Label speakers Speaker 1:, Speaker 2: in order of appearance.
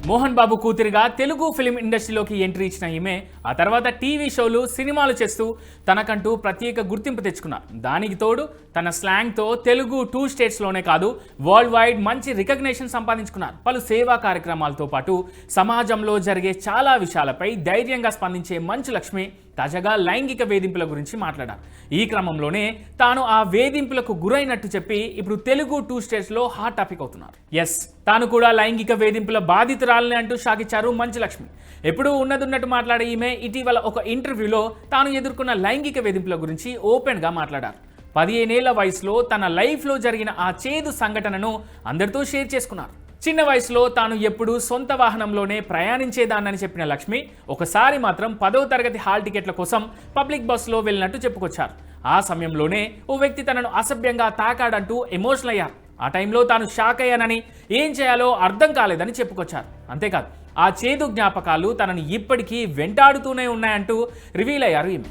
Speaker 1: Mohan Babu కూతురిగా Telugu film ఇండస్ట్రీలోకి entry ఇచ్చిన ఈమె ఆ తర్వాత టీవీ షోలు సినిమాలు చేస్తూ తనకంటూ ప్రత్యేక గుర్తింపు తెచ్చుకున్నారు. దానికి తోడు తన స్లాంగ్తో తెలుగు 2 స్టేట్స్లోనే కాదు వరల్డ్ వైడ్ మంచి రికగ్నేషన్ సంపాదించుకున్నారు. పలు సేవా కార్యక్రమాలతో పాటు సమాజంలో జరిగే చాలా విషయాలపై ధైర్యంగా స్పందించే మంచు లక్ష్మి తాజాగా లైంగిక వేధింపుల గురించి మాట్లాడారు. ఈ క్రమంలోనే తాను ఆ వేధింపులకు గురైనట్టు చెప్పి ఇప్పుడు తెలుగు 2 స్టేట్స్లో హాట్ టాపిక్ అవుతున్నారు. ఎస్, తాను కూడా లైంగిక వేధింపుల బాధితురాలని అంటూ షాక్ ఇచ్చారు మంచు లక్ష్మి. ఎప్పుడూ ఉన్నదున్నట్టు మాట్లాడే ఈమె ఇటీవల ఒక ఇంటర్వ్యూలో తాను ఎదుర్కొన్న లైంగిక వేధింపుల గురించి ఓపెన్గా మాట్లాడారు. 15 ఏళ్ల వయసులో తన లైఫ్లో జరిగిన ఆ చేదు సంఘటనను అందరితో షేర్ చేసుకున్నారు. చిన్న వయసులో తాను ఎప్పుడూ సొంత వాహనంలోనే ప్రయాణించేదాన్నని చెప్పిన లక్ష్మి ఒకసారి మాత్రం 10వ తరగతి హాల్ టికెట్ల కోసం పబ్లిక్ బస్సులో వెళ్ళినట్టు చెప్పుకొచ్చారు. ఆ సమయంలోనే ఓ వ్యక్తి తనను అసభ్యంగా తాకాడంటూ ఎమోషనల్ అయ్యారు. ఆ టైంలో తాను షాక్ అయ్యానని, ఏం చేయాలో అర్థం కాలేదని చెప్పుకొచ్చారు. అంతేకాదు ఆ చేదు జ్ఞాపకాలు తనని ఇప్పటికీ వెంటాడుతూనే ఉన్నాయంటూ రివీల్ అయ్యారు ఈమె.